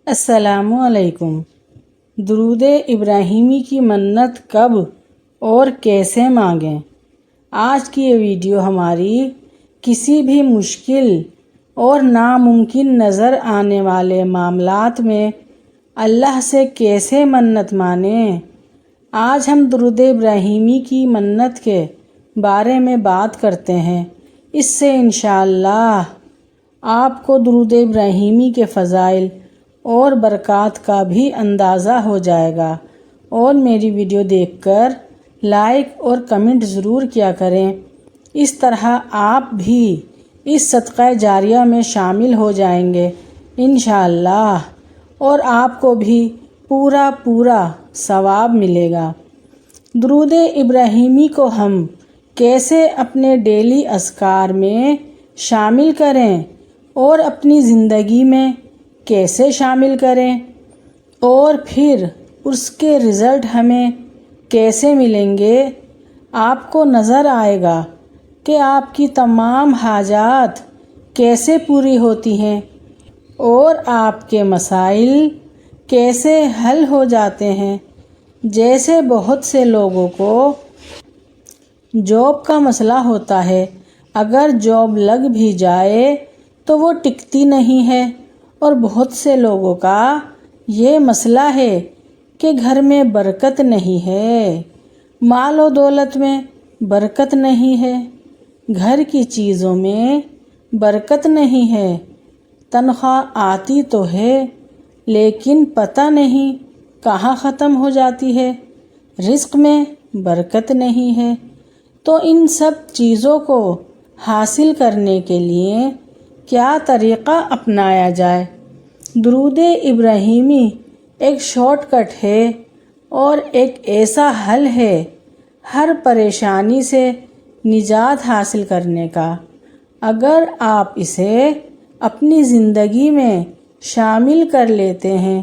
السلام علیکم۔ درود ابراہیمی کی منت کب اور کیسے مانگیں؟ آج کی یہ ویڈیو ہماری کسی بھی مشکل اور ناممکن نظر آنے والے معاملات میں اللہ سے کیسے منت مانیں، آج ہم درود ابراہیمی کی منت کے بارے میں بات کرتے ہیں۔ اس سے انشاءاللہ آپ کو درود ابراہیمی کے فضائل اور برکات کا بھی اندازہ ہو جائے گا، اور میری ویڈیو دیکھ کر لائک اور کمنٹ ضرور کیا کریں۔ اس طرح آپ بھی اس صدقہ جاریہ میں شامل ہو جائیں گے انشاءاللہ، اور آپ کو بھی پورا ثواب ملے گا۔ درود ابراہیمی کو ہم کیسے اپنے ڈیلی اذکار میں شامل کریں اور اپنی زندگی میں کیسے شامل کریں، اور پھر اس کے رزلٹ ہمیں کیسے ملیں گے، آپ کو نظر آئے گا کہ آپ کی تمام حاجات کیسے پوری ہوتی ہیں اور آپ کے مسائل کیسے حل ہو جاتے ہیں۔ جیسے بہت سے لوگوں کو جاب کا مسئلہ ہوتا ہے، اگر جاب لگ بھی جائے تو وہ ٹکتی نہیں ہے، اور بہت سے لوگوں کا یہ مسئلہ ہے کہ گھر میں برکت نہیں ہے، مال و دولت میں برکت نہیں ہے، گھر کی چیزوں میں برکت نہیں ہے، تنخواہ آتی تو ہے لیکن پتہ نہیں کہاں ختم ہو جاتی ہے، رزق میں برکت نہیں ہے۔ تو ان سب چیزوں کو حاصل کرنے کے لیے کیا طریقہ اپنایا جائے؟ درود ابراہیمی ایک شارٹ کٹ ہے اور ایک ایسا حل ہے ہر پریشانی سے نجات حاصل کرنے کا۔ اگر آپ اسے اپنی زندگی میں شامل کر لیتے ہیں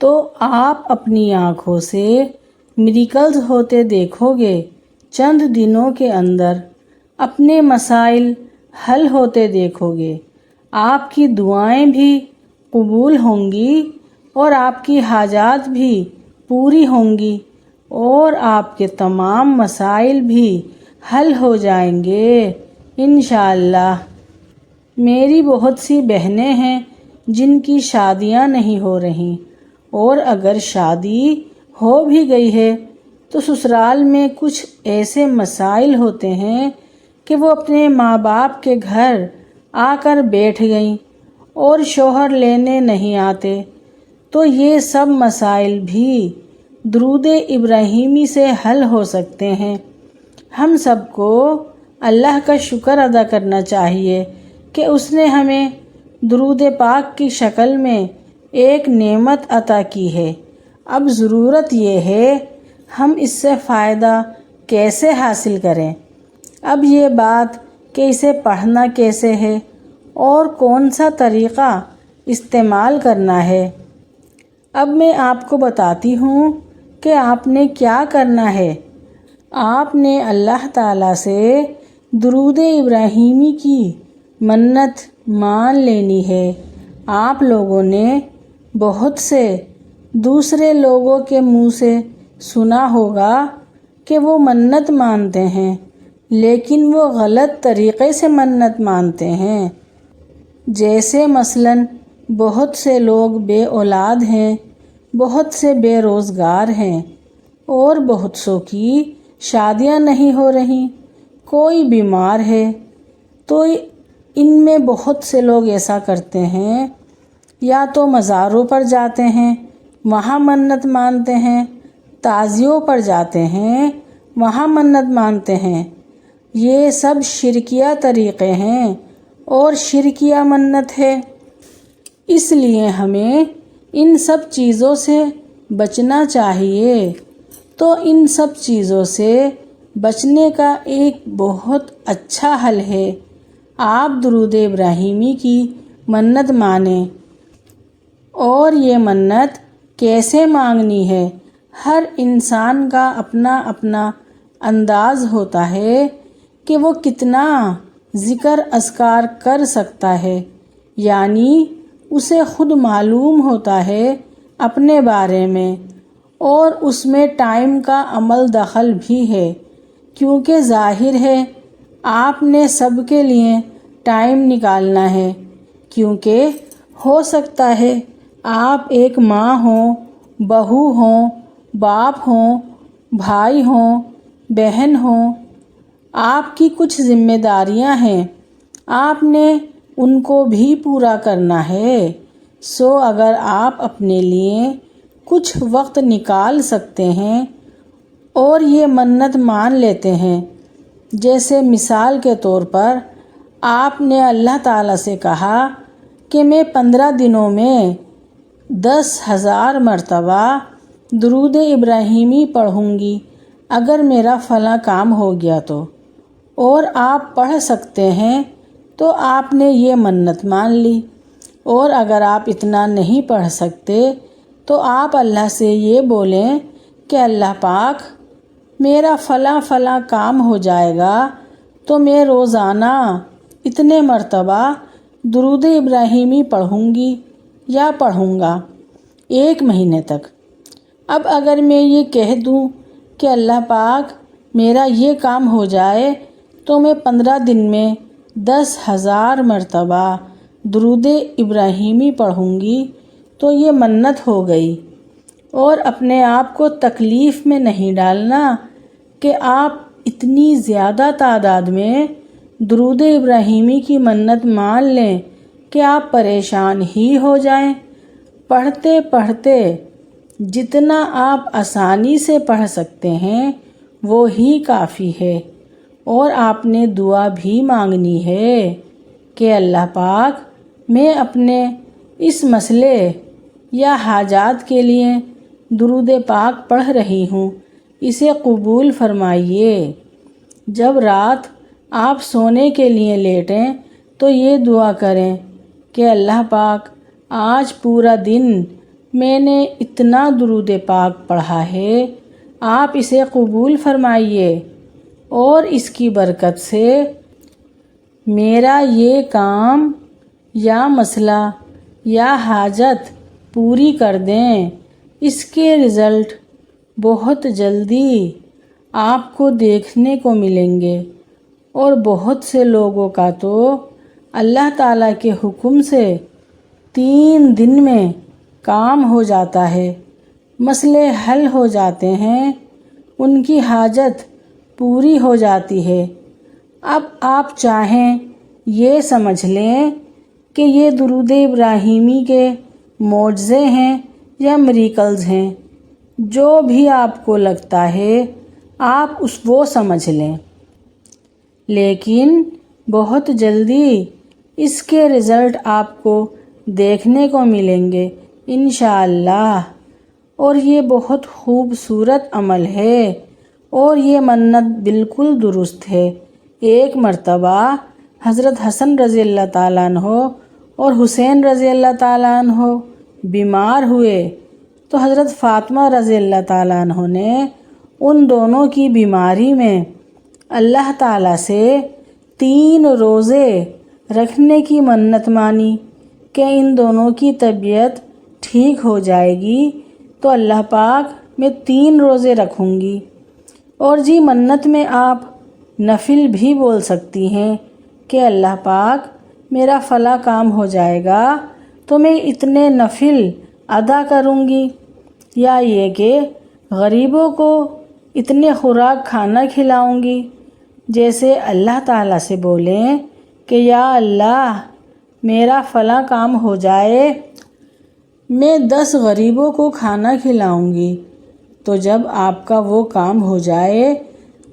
تو آپ اپنی آنکھوں سے میریکلز ہوتے دیکھو گے، چند دنوں کے اندر اپنے مسائل حل ہوتے دیکھو گے، آپ کی دعائیں بھی قبول ہوں گی اور آپ کی حاجات بھی پوری ہوں گی، اور آپ کے تمام مسائل بھی حل ہو جائیں گے انشاءاللہ۔ میری بہت سی بہنیں ہیں جن کی شادیاں نہیں ہو رہی، اور اگر شادی ہو بھی گئی ہے تو سسرال میں کچھ ایسے مسائل ہوتے ہیں کہ وہ اپنے ماں باپ کے گھر آ کر بیٹھ گئیں اور شوہر لینے نہیں آتے، تو یہ سب مسائل بھی درود ابراہیمی سے حل ہو سکتے ہیں۔ ہم سب کو اللہ کا شکر ادا کرنا چاہیے کہ اس نے ہمیں درود پاک کی شکل میں ایک نعمت عطا کی ہے۔ اب ضرورت یہ ہے ہم اس سے فائدہ کیسے حاصل کریں۔ اب یہ بات کہ اسے پڑھنا کیسے ہے اور کون سا طریقہ استعمال کرنا ہے، اب میں آپ کو بتاتی ہوں کہ آپ نے کیا کرنا ہے۔ آپ نے اللہ تعالیٰ سے درود ابراہیمی کی منت مان لینی ہے۔ آپ لوگوں نے بہت سے دوسرے لوگوں کے منہ سے سنا ہوگا کہ وہ منت مانتے ہیں لیکن وہ غلط طریقے سے منت مانتے ہیں۔ جیسے مثلاً بہت سے لوگ بے اولاد ہیں، بہت سے بے روزگار ہیں، اور بہت سو کی شادیاں نہیں ہو رہی، کوئی بیمار ہے، تو ان میں بہت سے لوگ ایسا کرتے ہیں، یا تو مزاروں پر جاتے ہیں وہاں منت مانتے ہیں، تعزیوں پر جاتے ہیں وہاں منت مانتے ہیں۔ یہ سب شرکیہ طریقے ہیں اور شرکیہ منت ہے، اس لیے ہمیں ان سب چیزوں سے بچنا چاہیے۔ تو ان سب چیزوں سے بچنے کا ایک بہت اچھا حل ہے، آپ درود ابراہیمی کی منت مانیں۔ اور یہ منت کیسے مانگنی ہے، ہر انسان کا اپنا اپنا انداز ہوتا ہے کہ وہ کتنا ذکر اذکار کر سکتا ہے، یعنی اسے خود معلوم ہوتا ہے اپنے بارے میں، اور اس میں ٹائم کا عمل دخل بھی ہے، کیونکہ ظاہر ہے آپ نے سب کے لیے ٹائم نکالنا ہے، کیونکہ ہو سکتا ہے آپ ایک ماں ہوں، بہو ہوں، باپ ہوں، بھائی ہوں، بہن ہوں، آپ کی کچھ ذمہ داریاں ہیں، آپ نے ان کو بھی پورا کرنا ہے۔ سو اگر آپ اپنے لیے کچھ وقت نکال سکتے ہیں اور یہ منت مان لیتے ہیں، جیسے مثال کے طور پر آپ نے اللہ تعالیٰ سے کہا کہ میں 15 دنوں میں 10,000 مرتبہ درود ابراہیمی پڑھوں گی اگر میرا فلاں کام ہو گیا تو، اور آپ پڑھ سکتے ہیں تو آپ نے یہ منت مان لی، اور اگر آپ اتنا نہیں پڑھ سکتے تو آپ اللہ سے یہ بولیں کہ اللہ پاک میرا فلاں کام ہو جائے گا تو میں روزانہ اتنے مرتبہ درود ابراہیمی پڑھوں گی یا پڑھوں گا 1 مہینے تک۔ اب اگر میں یہ کہہ دوں کہ اللہ پاک میرا یہ کام ہو جائے تو میں 15 دن میں 10,000 مرتبہ درود ابراہیمی پڑھوں گی، تو یہ منت ہو گئی، اور اپنے آپ کو تکلیف میں نہیں ڈالنا کہ آپ اتنی زیادہ تعداد میں درود ابراہیمی کی منت مان لیں کہ آپ پریشان ہی ہو جائیں۔ پڑھتے پڑھتے جتنا آپ آسانی سے پڑھ سکتے ہیں وہ ہی کافی ہے، اور آپ نے دعا بھی مانگنی ہے کہ اللہ پاک میں اپنے اس مسئلے یا حاجات کے لیے درود پاک پڑھ رہی ہوں، اسے قبول فرمائیے۔ جب رات آپ سونے کے لیے لیٹیں تو یہ دعا کریں کہ اللہ پاک آج پورا دن میں نے اتنا درود پاک پڑھا ہے، آپ اسے قبول فرمائیے، اور اس کی برکت سے میرا یہ کام یا مسئلہ یا حاجت پوری کر دیں۔ اس کے رزلٹ بہت جلدی آپ کو دیکھنے کو ملیں گے، اور بہت سے لوگوں کا تو اللہ تعالیٰ کے حکم سے 3 دن میں کام ہو جاتا ہے، مسئلے حل ہو جاتے ہیں، ان کی حاجت پوری ہو جاتی ہے۔ اب آپ چاہیں یہ سمجھ لیں کہ یہ درود ابراہیمی کے معجزے ہیں یا میریکلز ہیں، جو بھی آپ کو لگتا ہے آپ وہ سمجھ لیں، لیکن بہت جلدی اس کے رزلٹ آپ کو دیکھنے کو ملیں گے انشاءاللہ۔ اور یہ بہت خوبصورت عمل ہے، اور یہ منت بالکل درست ہے۔ ایک مرتبہ حضرت حسن رضی اللہ تعالیٰ عنہ اور حسین رضی اللہ تعالیٰ عنہ بیمار ہوئے تو حضرت فاطمہ رضی اللہ تعالیٰ عنہ نے ان دونوں کی بیماری میں اللہ تعالیٰ سے 3 روزے رکھنے کی منت مانی کہ ان دونوں کی طبیعت ٹھیک ہو جائے گی تو اللہ پاک میں 3 روزے رکھوں گی۔ اور جی منت میں آپ نفل بھی بول سکتی ہیں کہ اللہ پاک میرا فلاں کام ہو جائے گا تو میں اتنے نفل ادا کروں گی، یا یہ کہ غریبوں کو اتنے خوراک کھانا کھلاؤں گی۔ جیسے اللہ تعالیٰ سے بولیں کہ یا اللہ میرا فلاں کام ہو جائے، میں 10 غریبوں کو کھانا کھلاؤں گی، تو جب آپ کا وہ کام ہو جائے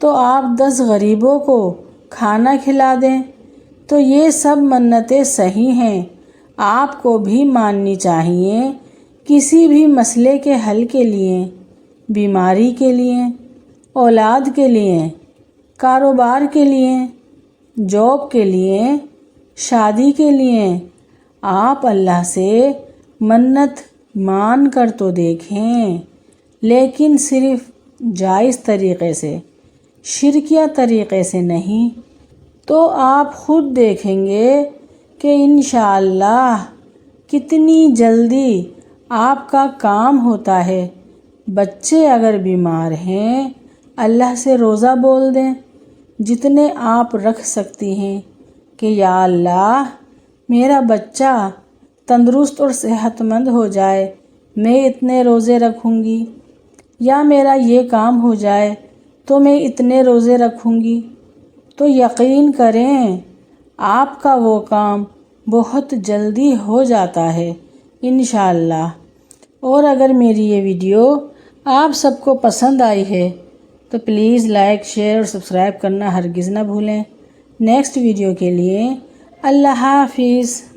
تو آپ 10 غریبوں کو کھانا کھلا دیں۔ تو یہ سب منتیں صحیح ہیں، آپ کو بھی ماننی چاہیے۔ کسی بھی مسئلے کے حل کے لیے، بیماری کے لیے، اولاد کے لیے، کاروبار کے لیے، جاب کے لیے، شادی کے لیے، آپ اللہ سے منت مان کر تو دیکھیں، لیکن صرف جائز طریقے سے، شرکیہ طریقے سے نہیں، تو آپ خود دیکھیں گے کہ انشاءاللہ کتنی جلدی آپ کا کام ہوتا ہے۔ بچے اگر بیمار ہیں اللہ سے روزہ بول دیں جتنے آپ رکھ سکتی ہیں کہ یا اللہ میرا بچہ تندرست اور صحت مند ہو جائے، میں اتنے روزے رکھوں گی، یا میرا یہ کام ہو جائے تو میں اتنے روزے رکھوں گی، تو یقین کریں آپ کا وہ کام بہت جلدی ہو جاتا ہے انشاءاللہ۔ اور اگر میری یہ ویڈیو آپ سب کو پسند آئی ہے تو پلیز لائک، شیئر اور سبسکرائب کرنا ہرگز نہ بھولیں۔ نیکسٹ ویڈیو کے لیے اللہ حافظ۔